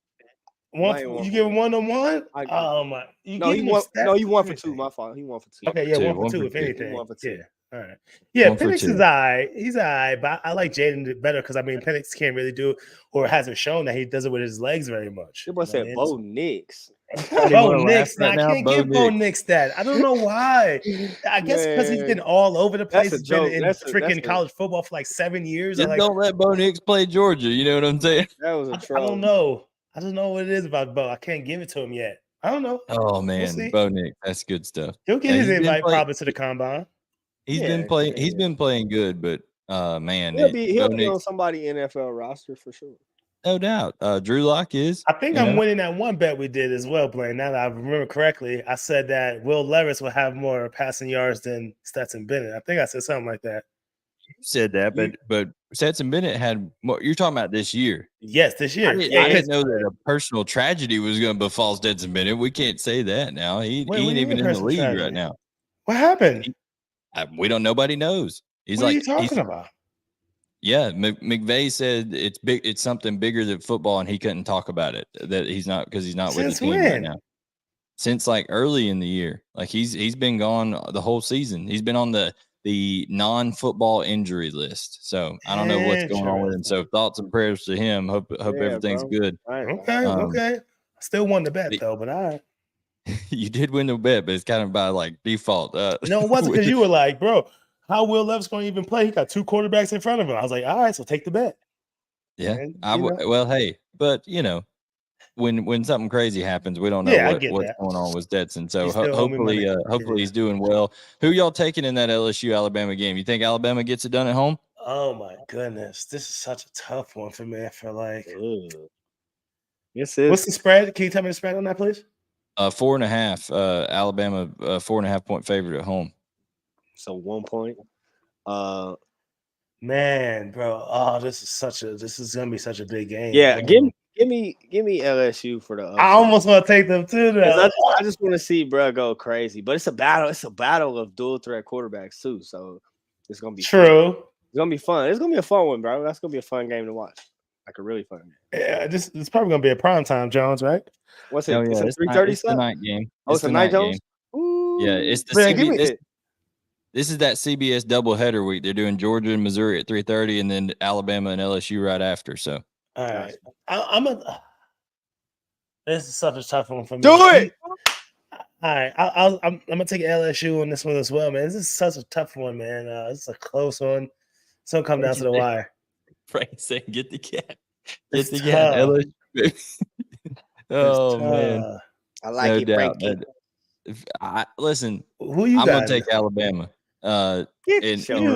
You give him 1-1? Oh my! He 1 for 2. My fault. He 1 for 2. Okay, yeah, 1 for 2. If anything, 1 for 2. Yeah. All right. Yeah, Penix is all right. He's all right, but I like Jaden better because I mean Penix can't really do or hasn't shown that he does it with his legs very much. You must say Bo Nix. Bo Nix. I can't give Bo Nix that. I don't know why. I guess because he's been all over the place. He's been in freaking college football for like 7 years. Just don't let Bo Nix play Georgia. You know what I'm saying? That was a troll. I don't know. I don't know what it is about Bo. I can't give it to him yet. I don't know. Oh man, Bo Nix, that's good stuff. He'll get his invite probably to the combine. He's been playing. He's been playing good, but man, he'll be on somebody NFL roster for sure. No doubt. Drew Lock is. I think I'm winning that one bet we did as well, Blaine. Now that I remember correctly, I said that Will Levis will have more passing yards than Stetson Bennett. I think I said something like that. You said that, but Stetson Bennett had more. You're talking about this year. Yes, this year. I didn't know that a personal tragedy was going to befall Stetson Bennett. We can't say that now. He ain't even in the league right now. What happened? We don't. Nobody knows. What are you talking about? Yeah, McVay said it's big. It's something bigger than football, and he couldn't talk about it. That he's not with the team right now. Since like early in the year, like he's been gone the whole season. He's been on the non-football injury list. So I don't know what's going on with him. So thoughts and prayers to him. Hope everything's good. Okay. I still won the bet though, but all right. You did win the bet, but it's kind of by like default. No, it wasn't because you were like, bro, how Will Levis going to even play? He got 2 quarterbacks in front of him. I was like, all right, so take the bet. Yeah. Well, hey, but when something crazy happens, we don't know what's going on with Stetson. So hopefully he's doing well. Who y'all taking in that LSU Alabama game? You think Alabama gets it done at home? Oh my goodness, this is such a tough one for me. I feel like. Yes, what's the spread? Can you tell me the spread on that, please? 4.5. Alabama 4.5 point favorite at home. So 1 point. Man, bro. Oh, this is gonna be such a big game. Yeah, give me LSU for the upset. I almost want to take them too. I just want to see bro go crazy. But it's a battle. It's a battle of dual threat quarterbacks too. So it's gonna be true. Fun. It's gonna be fun. It's gonna be a fun one, bro. That's gonna be a fun game to watch. Like a really fun game. Yeah, it's probably gonna be a primetime, Jones, right? What's it? It's a 3:30. It's the night game. Oh, it's a night game. Yeah, it's the CBS. This is that CBS doubleheader week. They're doing Georgia and Missouri at 3:30, and then Alabama and LSU right after. So, all right, this is such a tough one for me. Do it. All right, I'm gonna take LSU on this one as well, man. This is such a tough one, man. This is a close one. It's gonna come down to the wire. Frank saying, "Get the cat, get the cat." LSU. Oh man, I like it, Frankie. Listen, who you? I'm gonna take Alabama. You're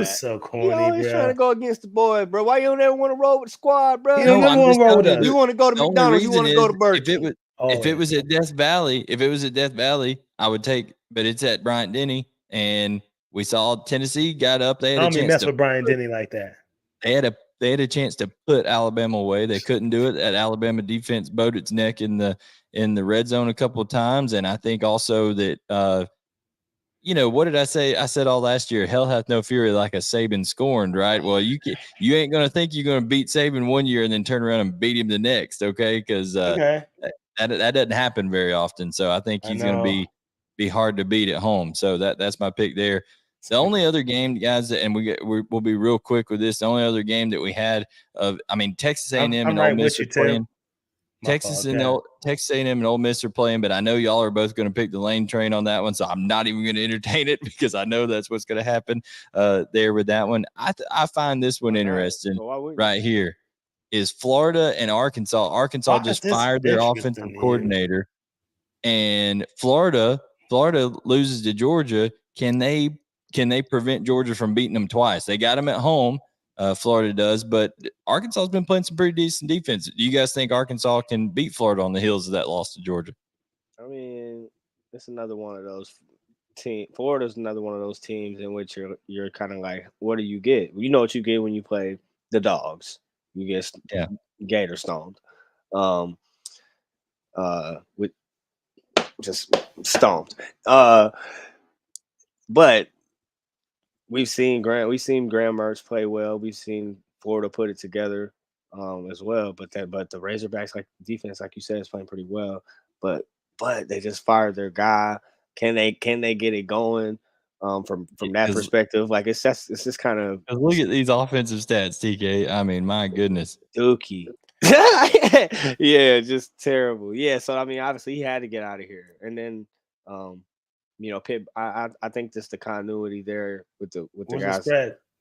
so corny, bro. Always trying to go against the boys, bro. Why you don't ever want to roll with the squad, bro? You don't want to roll with us. You want to go to McDonald's. You want to go to Burger. If it was at Death Valley, I would take. But it's at Bryant-Denny, and we saw Tennessee got up. They had a chance mess with Bryant-Denny like that. They had a chance to put Alabama away. They couldn't do it. That Alabama defense bowed its neck in the red zone a couple of times, and I think also that what did I say? I said all last year, hell hath no fury like a Saban scorned, right? Well, you ain't going to think you're going to beat Saban one year and then turn around and beat him the next, okay? Because that doesn't happen very often. So I think he's going to be hard to beat at home. So that's my pick there. The only other game, guys, and we'll be real quick with this. The only other game that we had Texas A&M and Ole Miss are playing. Texas A&M and Ole Miss are playing, but I know y'all are both going to pick the Lane train on that one, so I'm not even going to entertain it because I know that's what's going to happen there with that one. I find this one interesting right here is Florida and Arkansas. Arkansas just fired their offensive coordinator, and Florida loses to Georgia. Can they prevent Georgia from beating them twice? They got them at home. Florida does, but Arkansas has been playing some pretty decent defense. Do you guys think Arkansas can beat Florida on the heels of that loss to Georgia? I mean, it's another one of those teams. Florida's another one of those teams in which you're kind of like, what do you get? You know what you get when you play the Dogs. You get Gator stoned. With just stomped. But we've seen Graham Mertz play well. We've seen Florida put it together as well. But the Razorbacks, like defense, like you said, is playing pretty well. But they just fired their guy. Can they get it going from that perspective? Like it's just kind of look at these offensive stats, TK. I mean, my goodness, dookie. Yeah, just terrible. Yeah, so I mean, obviously he had to get out of here, and then Pitt. I think just the continuity there with the guys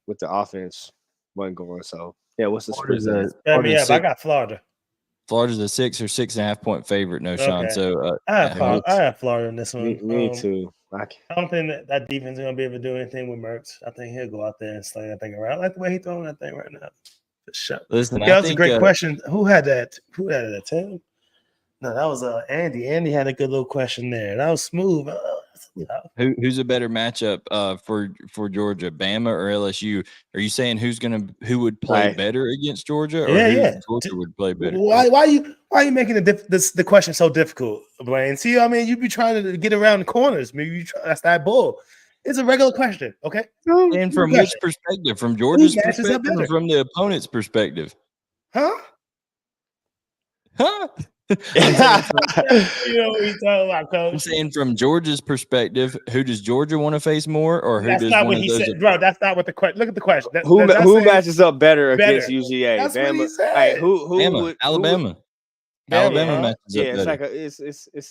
with the offense wasn't going. So yeah, what's the spread? I got Florida. Florida's a 6 or 6.5 point favorite, Knowshon. Okay. So I have Florida in this one. Me too. I don't think that defense is gonna be able to do anything with Mertz. I think he'll go out there and sling that thing around. I like the way he's throwing that thing right now. Listen, that was a great question. Who had that? Tim? No, that was Andy. Andy had a good little question there. That was smooth. Who's a better matchup for Georgia, Bama or LSU? Are you saying who would play better against Georgia, or Georgia would play better? Why are you making the question so difficult, Blaine? See, I mean, you be trying to get around the corners. Maybe that's that bull. It's a regular question, okay? And from which perspective? From Georgia's perspective or from the opponent's perspective? Huh? I'm saying from Georgia's perspective, who does Georgia want to face more, or who that's does not what he said, bro? That's not what the question. Look at the question. Who matches up better against UGA? That's Bama. What he said. Bama, Alabama. Alabama matches up better. It's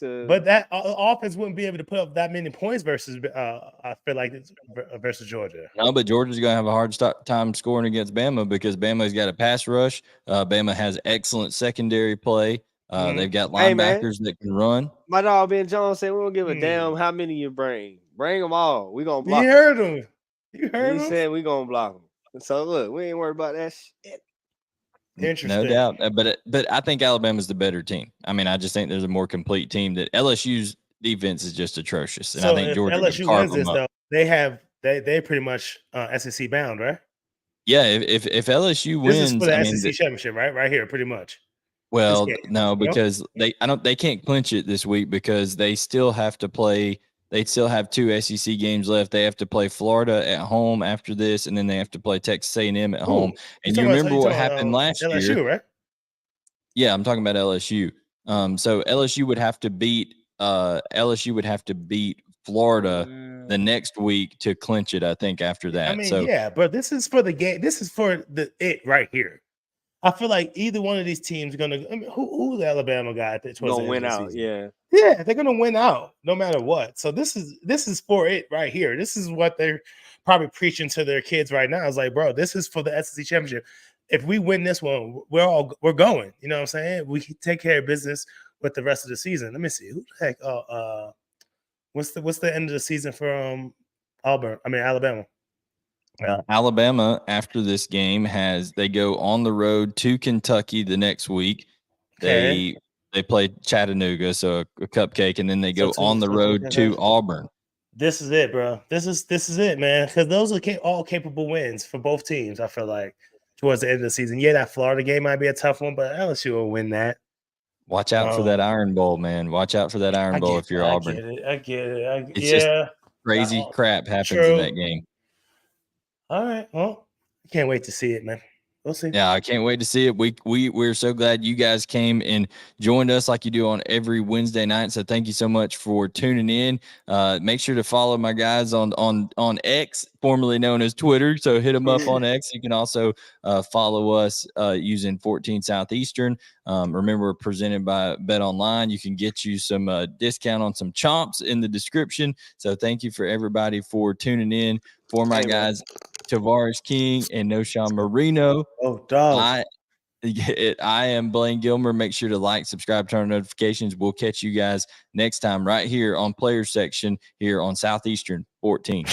a. But that offense wouldn't be able to put up that many points versus. I feel like it's versus Georgia. No, but Georgia's going to have a hard time scoring against Bama because Bama's got a pass rush. Bama has excellent secondary play. They've got linebackers that can run. My dog Ben Jones said we don't give a damn how many you bring. Bring them all. We gonna block. You heard him. He said we gonna block them. So look, we ain't worried about that shit. Interesting. No doubt. But I think Alabama's the better team. I mean, I just think there's a more complete team. That LSU's defense is just atrocious, and I think Georgia LSU wins this though. They pretty much SEC bound, right? Yeah. If LSU wins, this is for the SEC championship, right here, pretty much. Well, no, because they can't clinch it this week because they still have to play. They still have 2 SEC games left. They have to play Florida at home after this, and then they have to play Texas A&M at home. And you remember what happened last LSU, year, right? Yeah, I'm talking about LSU. So LSU would have to beat Florida the next week to clinch it. I think after that. I mean, but this is for the game. This is for it right here. I feel like either one of these teams are gonna. I mean, who's the Alabama guy that's gonna win out? Yeah, they're gonna win out no matter what. So this is for it right here. This is what they're probably preaching to their kids right now. It's like, bro, this is for the SEC championship. If we win this one, we're going. You know what I'm saying? We can take care of business with the rest of the season. Let me see. Who the heck? What's the end of the season for Alabama? Alabama, after this game, they go on the road to Kentucky the next week. Okay. They play Chattanooga, so a cupcake, and then they go on the road to Auburn. This is it, bro. This is it, man. Because those are all capable wins for both teams. I feel like towards the end of the season. Yeah, that Florida game might be a tough one, but LSU will win that. Watch out for that Iron Bowl, man. Watch out for that Iron Bowl if you're Auburn. I get it. crazy crap happens in that game. All right. Well, I can't wait to see it, man. We'll see. Yeah, I can't wait to see it. We're so glad you guys came and joined us like you do on every Wednesday night. So thank you so much for tuning in. Make sure to follow my guys on X, formerly known as Twitter. So hit them up on X. You can also follow us using 14 Southeastern. Remember, presented by Bet Online. You can get you some discount on some chomps in the description. So thank you for everybody for tuning in. For my guys, Tavarres King and Knowshon Moreno. Oh, dog. I am Blaine Gilmer. Make sure to like, subscribe, turn on notifications. We'll catch you guys next time right here on Player Section here on Southeastern 14.